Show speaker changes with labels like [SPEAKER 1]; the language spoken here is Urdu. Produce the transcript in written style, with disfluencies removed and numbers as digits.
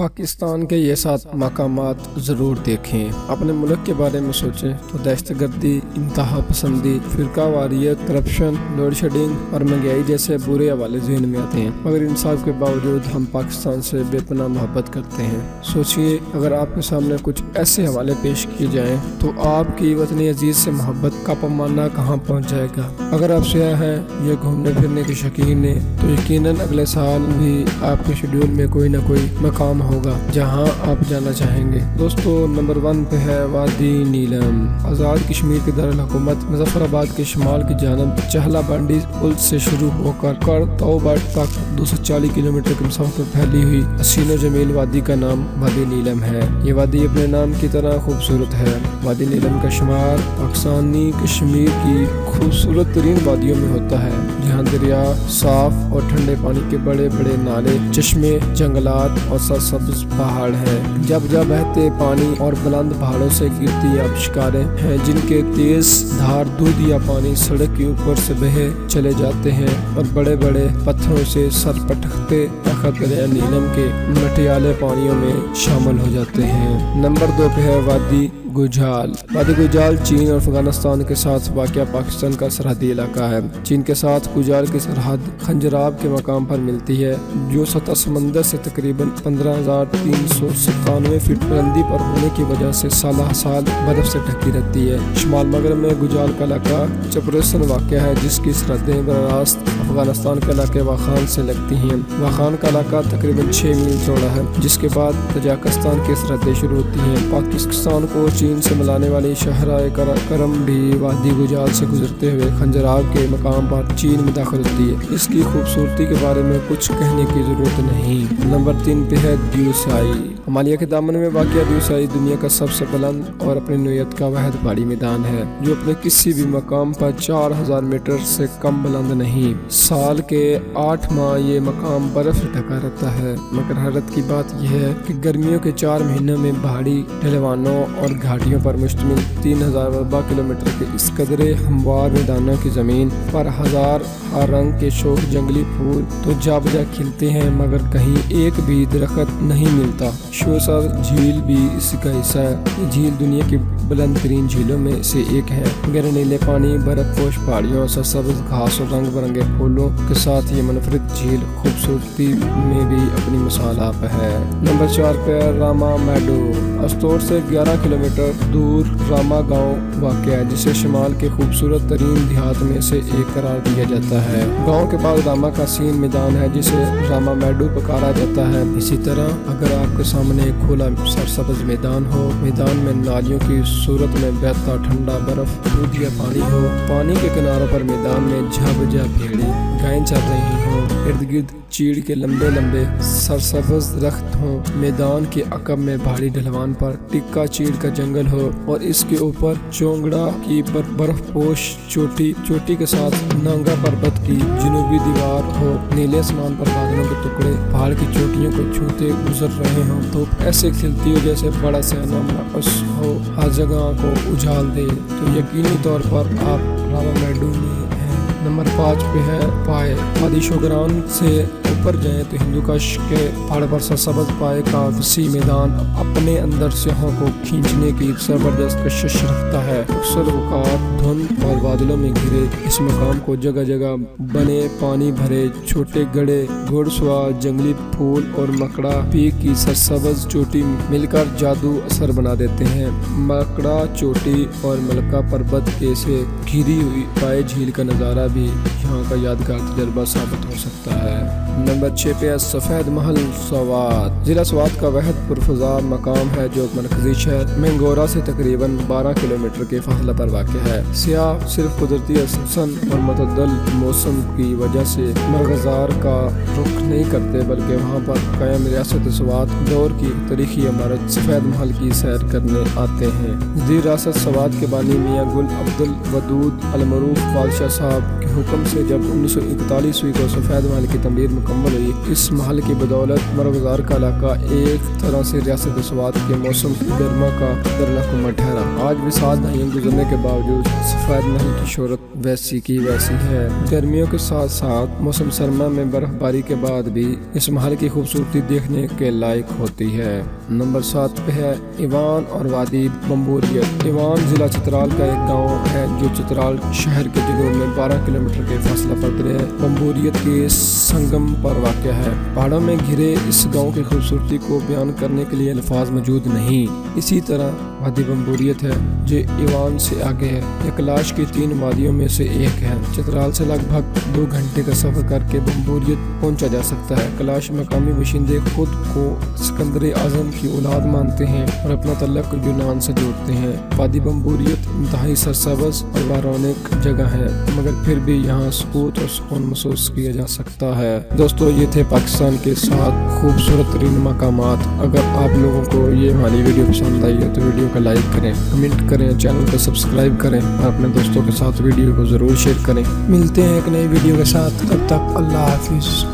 [SPEAKER 1] پاکستان کے یہ 7 مقامات ضرور دیکھیں۔ اپنے ملک کے بارے میں سوچیں تو دہشت گردی، انتہا پسندی، فرقہ واریت، کرپشن، لوڈ شیڈنگ اور مہنگائی جیسے برے حوالے ذہن میں آتے ہیں، مگر ان سب کے باوجود ہم پاکستان سے بے پناہ محبت کرتے ہیں۔ سوچئے اگر آپ کے سامنے کچھ ایسے حوالے پیش کیے جائیں تو آپ کی وطن عزیز سے محبت کا پیمانہ کہاں پہنچ جائے گا۔ اگر آپ سیاح ہیں یا گھومنے پھرنے کے شوقین ہیں تو یقیناً اگلے سال بھی آپ کے شیڈول میں کوئی نہ کوئی مقام ہوگا جہاں آپ جانا چاہیں گے۔ دوستو، نمبر 1 پہ ہے وادی نیلم۔ آزاد کشمیر کے دارالحکومت مظفر آباد کے شمال کی جانب چہلا بانڈی پل سے شروع ہو کر توبٹ تک 240 کلومیٹر کی مسافت پر پھیلی ہوئی حسین و جمیل وادی کا نام وادی نیلم ہے۔ یہ وادی اپنے نام کی طرح خوبصورت ہے۔ وادی نیلم کا شمار پاکستانی کشمیر کی خوبصورت ترین وادیوں میں ہوتا ہے، جہاں دریا، صاف اور ٹھنڈے پانی کے بڑے بڑے نالے، چشمے، جنگلات اور سرسبز پہاڑ ہیں۔ جب بہتے پانی اور بلند پہاڑوں سے گرتی آبشکاریں ہیں جن کے تیز دھار دودھیا پانی سڑک کے اوپر سے بہے چلے جاتے ہیں اور بڑے بڑے پتھروں سے سر پٹکتے تخت دریا نیلم کے مٹیالے پانیوں میں شامل ہو جاتے ہیں۔ نمبر 2 پہ ہے وادی گوجال۔ وادی گوجال چین اور افغانستان کے ساتھ واقع پاکستان کا سرحدی علاقہ ہے۔ چین کے ساتھ گوجال کی سرحد خنجراب کے مقام پر ملتی ہے، جو سطح سمندر سے تقریباً 15,397 فٹ بلندی پر ہونے کی وجہ سے سالہ سال برف سے ڈھکی رہتی ہے۔ شمال مغرب میں گوجال کا علاقہ چپرستان واقع ہے، جس کی سرحدیں براہ راست افغانستان کے علاقے واخان سے لگتی ہیں۔ واخان کا علاقہ تقریباً 6 میل چوڑا ہے، جس کے بعد تاجکستان کی سرحدیں شروع ہوتی ہیں۔ پاکستان کو چین سے ملانے والی شاہراہ کرم بھی وادی گوجال سے گزرتے ہوئے خنجراب کے مقام پر چین میں داخل ہوتی ہے۔ اس کی خوبصورتی کے بارے میں کچھ کہنے کی ضرورت نہیں۔ نمبر 3 پہ ہے دیوسائی۔ ہمالیہ کے دامن میں واقع دیوسائی دنیا کا سب سے بلند اور اپنی نوعیت کا واحد پہاڑی میدان ہے، جو اپنے کسی بھی مقام پر 4000 میٹر سے کم بلند نہیں۔ سال کے 8 ماہ یہ مقام برف سے ڈھکا رہتا ہے، مگر حیرت کی بات یہ ہے کہ گرمیوں کے 4 مہینوں میں پہاڑی ڈھلوانوں اور گھاٹیوں پر مشتمل 3000 وربع کلومیٹر کے اس قدرے ہموار میدانوں کی زمین پر ہزار ہر رنگ کے شوخ جنگلی پھول تو جا بجا کھلتے ہیں، مگر کہیں ایک بھی درخت نہیں ملتا۔ شوسر جھیل بھی اس کا حصہ ہے۔ یہ جھیل دنیا کی بلند ترین جھیلوں میں سے ایک ہے۔ گہرے نیلے پانی، برف پوش پہاڑیوں، سرسبز گھاس اور رنگ برنگے پھولوں کے ساتھ یہ منفرد جھیل خوبصورتی میں بھی اپنی مثال آپ ہے۔ نمبر 4 پہ راما میڈو۔ استور سے 11 کلومیٹر دور راما گاؤں واقع ہے، جسے شمال کے خوبصورت ترین دیہات میں سے ایک قرار دیا جاتا ہے۔ گاؤں کے بعد راما کا سین میدان ہے، جسے راما میڈو پکارا جاتا ہے۔ اسی طرح اگر آپ کے سامنے ایک کھلا سرسبز میدان ہو، میدان میں نالیوں کی صورت میں بہتا ٹھنڈا برف دودھیا پانی ہو، پانی کے کناروں پر میدان میں جھابجا بھیڑیں گائیں چل رہی ہوں، ارد گرد چیڑ کے لمبے لمبے سرسبز درخت ہوں، میدان کے عقب میں پہاڑی ڈھلوان پر ٹکا چیڑ کا جنگل ہو اور اس کے اوپر چونگڑا کی برف پوش چوٹی کے ساتھ نانگا پربت کی جنوبی دیوار ہو، نیلے آسمان پر بادلوں کے ٹکڑے پہاڑ کی چوٹیوں کو چھوتے گزر رہے ہوں تو ایسے کھلتی ہو جیسے بڑا سینا مرقص ہو، ہر جگہ کو اجال دے، تو یقینی طور پر آپ راما میڈو میں ہیں۔ نمبر 5 پہ ہے پائے۔ وادی شوگران سے اوپر جائیں تو ہندوکش کے پہاڑ پر سرسبز پائے کا وسیع میدان اپنے اندر سیاحوں کو کھینچنے کی ایک زبردست کشش رکھتا ہے۔ اکثر اوقات دھند اور بادلوں میں گھرے اس مقام کو جگہ جگہ بنے پانی بھرے چھوٹے گڑھے، گھوڑ سوار، جنگلی پھول اور مکڑا پیک کی سرسبز چوٹی مل کر جادو اثر بنا دیتے ہیں۔ مکڑا چوٹی اور ملکہ پربت کے سے گھری ہوئی پائے جھیل کا نظارہ بھی یہاں کا یادگار تجربہ ثابت ہو سکتا ہے۔ نمبر 6 پہ سفید محل سوات۔ ضلع سوات کا واحد پرفضا مقام ہے جو مرکزی شہر مینگورہ سے تقریباً 12 کلومیٹر کے فاصلے پر واقع ہے۔ سیاح صرف قدرتی حسن اور معتدل موسم کی وجہ سے مرغزار کا رخ نہیں کرتے، بلکہ وہاں پر قائم ریاست سوات دور کی تاریخی عمارت سفید محل کی سیر کرنے آتے ہیں۔ جدید ریاست سوات کے بانی میاں گل عبد الودود المعروف بادشاہ صاحب کے حکم سے سے جب 1941 کو سفید محل کی تعمیر مکمل ہوئی۔ اس محل کی بدولت برگزار کا علاقہ ایک طرح سے ریاست سوات کے موسم گرما کا دارالحکومت ٹھہرا۔ آج بھی 7 دہائیاں گزرنے کے باوجود سفید محل کی شہرت ویسی کی ویسی ہے۔ گرمیوں کے ساتھ ساتھ موسم سرما میں برف باری کے بعد بھی اس محل کی خوبصورتی دیکھنے کے لائق ہوتی ہے۔ نمبر 7 پہ ہے ایوان اور وادی بمبوریت۔ ایوان ضلع چترال کا ایک گاؤں ہے جو چترال شہر کے جنوب میں 12 کلومیٹر کے فاصلہ پر ہے۔ بمبوریت کے سنگم پر واقع ہے۔ پہاڑوں میں گھرے اس گاؤں کی خوبصورتی کو بیان کرنے کے لیے الفاظ موجود نہیں۔ اسی طرح وادی بمبوریت ہے جو ایوان سے آگے ہے۔ یہ کلاش کی 3 وادیوں میں سے ایک ہے۔ چترال سے لگ بھگ 2 گھنٹے کا سفر کر کے بمبوریت پہنچا جا سکتا ہے۔ کلاش مقامی باشندے خود کو سکندر اعظم کی اولاد مانتے ہیں اور اپنا تعلق یونان سے جوڑتے ہیں۔ وادی بمبوریت انتہائی سرسبز اور بارونق جگہ ہے، مگر پھر بھی یہاں سکوت اور سکون محسوس کیا جا سکتا ہے۔ دوستو یہ تھے پاکستان کے 7 خوبصورت ترین مقامات۔ اگر آپ لوگوں کو یہ ہماری ویڈیو پسند آئی ہے تو ویڈیو کو لائک کریں، کمنٹ کریں، چینل کو سبسکرائب کریں اور اپنے دوستوں کے ساتھ ویڈیو کو ضرور شیئر کریں۔ ملتے ہیں ایک نئی ویڈیو کے ساتھ، تب تک اللہ حافظ۔